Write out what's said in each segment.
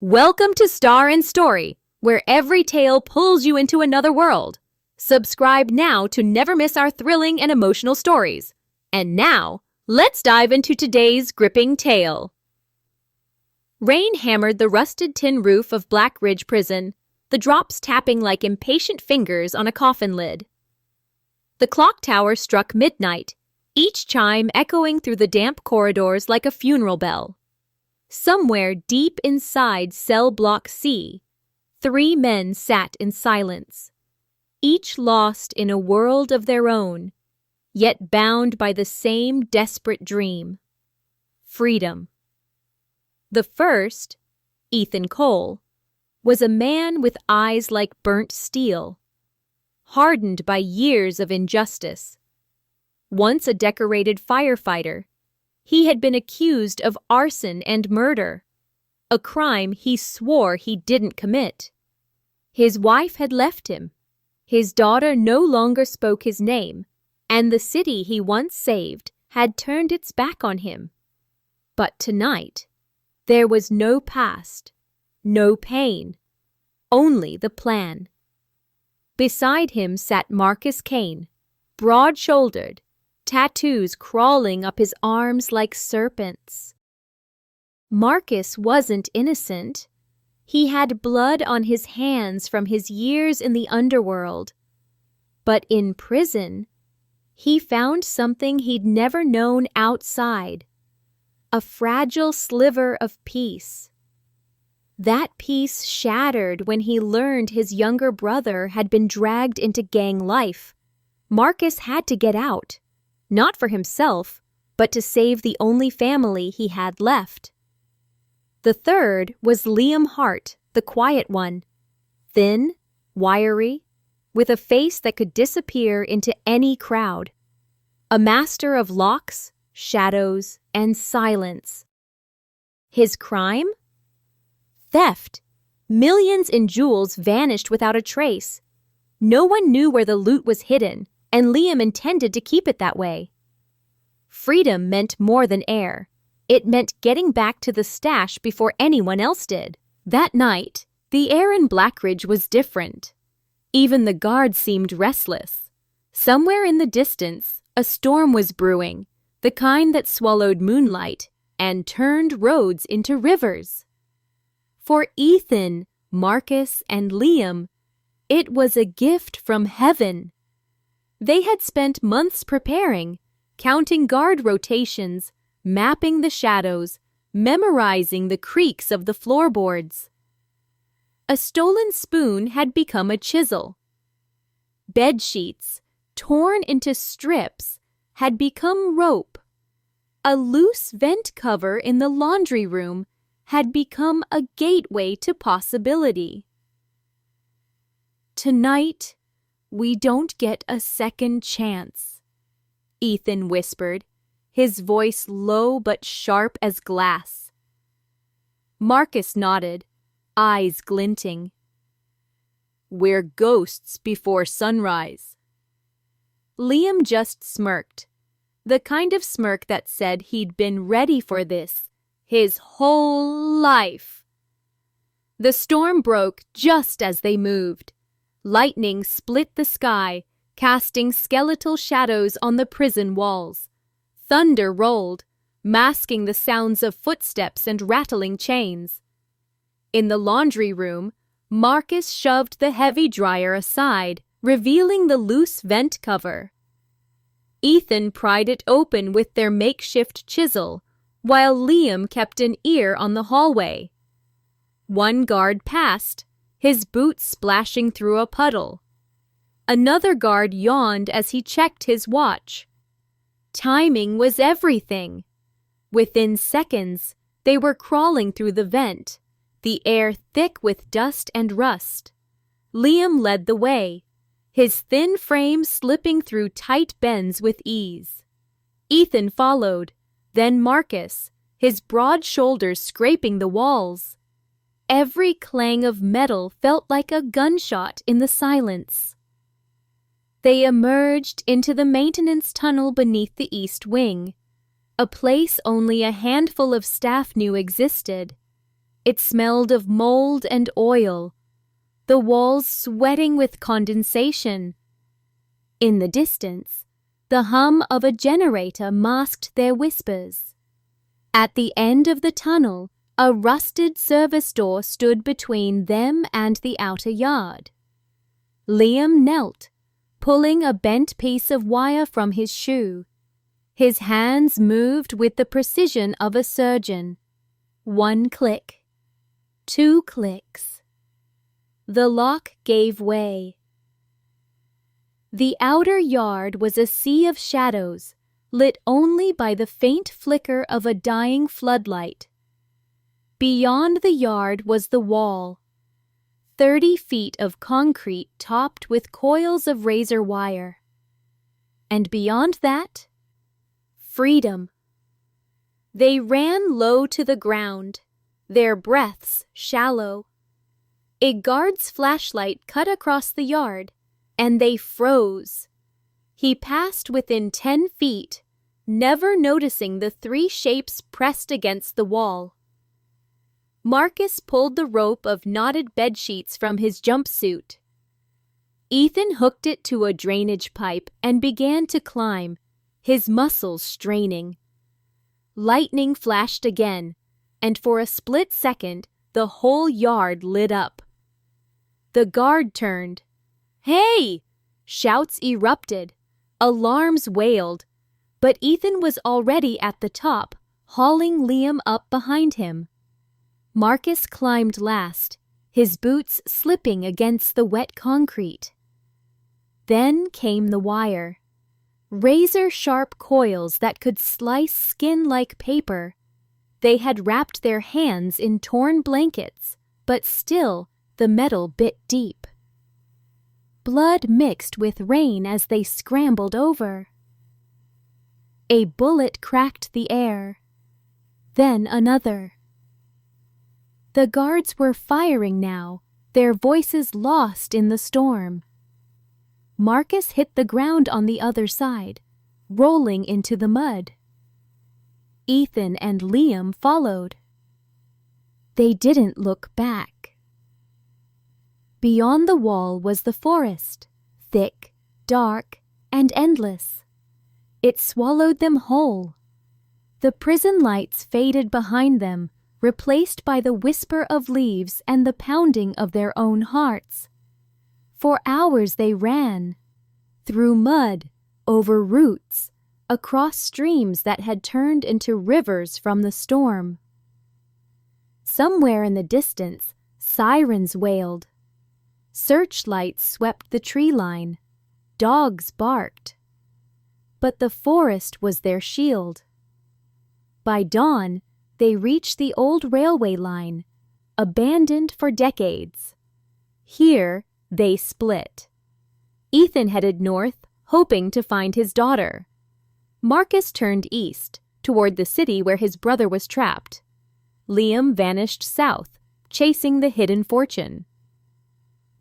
Welcome to Star and Story, where every tale pulls you into another world. Subscribe now to never miss our thrilling and emotional stories. And now, let's dive into today's gripping tale. Rain hammered the rusted tin roof of Black Ridge Prison, the drops tapping like impatient fingers on a coffin lid. The clock tower struck midnight, each chime echoing through the damp corridors like a funeral bell. Somewhere deep inside cell block C, 3 men sat in silence, each lost in a world of their own, yet bound by the same desperate dream: freedom. The first, Ethan Cole, was a man with eyes like burnt steel, hardened by years of injustice. Once a decorated firefighter, he had been accused of arson and murder, a crime he swore he didn't commit. His wife had left him, his daughter no longer spoke his name, and the city he once saved had turned its back on him. But tonight, there was no past, no pain, only the plan. Beside him sat Marcus Kane, broad-shouldered, tattoos crawling up his arms like serpents. Marcus wasn't innocent. He had blood on his hands from his years in the underworld. But in prison, he found something he'd never known outside: a fragile sliver of peace. That peace shattered when he learned his younger brother had been dragged into gang life. Marcus had to get out. Not for himself, but to save the only family he had left. The third was Liam Hart, the quiet one, thin, wiry, with a face that could disappear into any crowd. A master of locks, shadows, and silence. His crime? Theft. Millions in jewels vanished without a trace. No one knew where the loot was hidden, and Liam intended to keep it that way. Freedom meant more than air. It meant getting back to the stash before anyone else did. That night, the air in Blackridge was different. Even the guards seemed restless. Somewhere in the distance, a storm was brewing, the kind that swallowed moonlight and turned roads into rivers. For Ethan, Marcus, and Liam, it was a gift from heaven. They had spent months preparing, counting guard rotations, mapping the shadows, memorizing the creaks of the floorboards. A stolen spoon had become a chisel. Bed sheets, torn into strips, had become rope. A loose vent cover in the laundry room had become a gateway to possibility. Tonight, we don't get a second chance, Ethan whispered, his voice low but sharp as glass. Marcus nodded, eyes glinting. We're ghosts before sunrise. Liam just smirked, the kind of smirk that said he'd been ready for this his whole life. The storm broke just as they moved. Lightning split the sky, casting skeletal shadows on the prison walls. Thunder rolled, masking the sounds of footsteps and rattling chains. In the laundry room, Marcus shoved the heavy dryer aside, revealing the loose vent cover. Ethan pried it open with their makeshift chisel, while Liam kept an ear on the hallway. One guard passed, his boots splashing through a puddle. Another guard yawned as he checked his watch. Timing was everything. Within seconds, they were crawling through the vent, the air thick with dust and rust. Liam led the way, his thin frame slipping through tight bends with ease. Ethan followed, then Marcus, his broad shoulders scraping the walls. Every clang of metal felt like a gunshot in the silence. They emerged into the maintenance tunnel beneath the east wing, a place only a handful of staff knew existed. It smelled of mold and oil, the walls sweating with condensation. In the distance, the hum of a generator masked their whispers. At the end of the tunnel, a rusted service door stood between them and the outer yard. Liam knelt, pulling a bent piece of wire from his shoe. His hands moved with the precision of a surgeon. 1 click, 2 clicks. The lock gave way. The outer yard was a sea of shadows, lit only by the faint flicker of a dying floodlight. Beyond the yard was the wall, 30 feet of concrete topped with coils of razor wire. And beyond that, freedom. They ran low to the ground, their breaths shallow. A guard's flashlight cut across the yard, and they froze. He passed within 10 feet, never noticing the 3 shapes pressed against the wall. Marcus pulled the rope of knotted bedsheets from his jumpsuit. Ethan hooked it to a drainage pipe and began to climb, his muscles straining. Lightning flashed again, and for a split second, the whole yard lit up. The guard turned. "Hey!" Shouts erupted. Alarms wailed. But Ethan was already at the top, hauling Liam up behind him. Marcus climbed last, his boots slipping against the wet concrete. Then came the wire. Razor-sharp coils that could slice skin like paper. They had wrapped their hands in torn blankets, but still the metal bit deep. Blood mixed with rain as they scrambled over. A bullet cracked the air. Then another. The guards were firing now, their voices lost in the storm. Marcus hit the ground on the other side, rolling into the mud. Ethan and Liam followed. They didn't look back. Beyond the wall was the forest, thick, dark, and endless. It swallowed them whole. The prison lights faded behind them, replaced by the whisper of leaves and the pounding of their own hearts. For hours they ran, through mud, over roots, across streams that had turned into rivers from the storm. Somewhere in the distance, sirens wailed. Searchlights swept the tree line. Dogs barked. But the forest was their shield. By dawn, they reached the old railway line, abandoned for decades. Here, they split. Ethan headed north, hoping to find his daughter. Marcus turned east, toward the city where his brother was trapped. Liam vanished south, chasing the hidden fortune.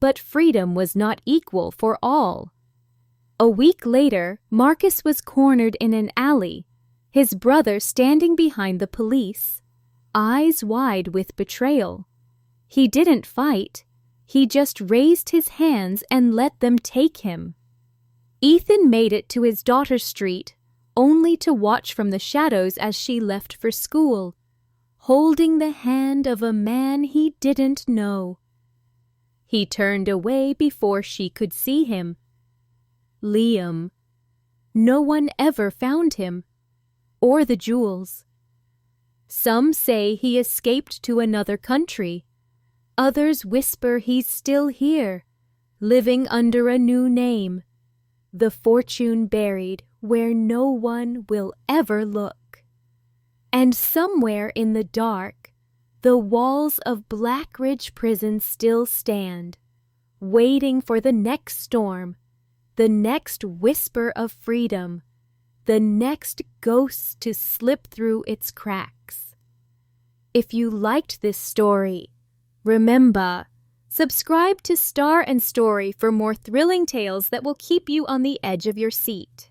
But freedom was not equal for all. A week later, Marcus was cornered in an alley, his brother standing behind the police, eyes wide with betrayal. He didn't fight. He just raised his hands and let them take him. Ethan made it to his daughter's street, only to watch from the shadows as she left for school, holding the hand of a man he didn't know. He turned away before she could see him. Liam. No one ever found him, or the jewels. Some say he escaped to another country. Others whisper he's still here, living under a new name. The fortune buried where no one will ever look. And somewhere in the dark, the walls of Black Ridge Prison still stand, waiting for the next storm, the next whisper of freedom, the next ghost to slip through its cracks. If you liked this story, remember, subscribe to Star and Story for more thrilling tales that will keep you on the edge of your seat.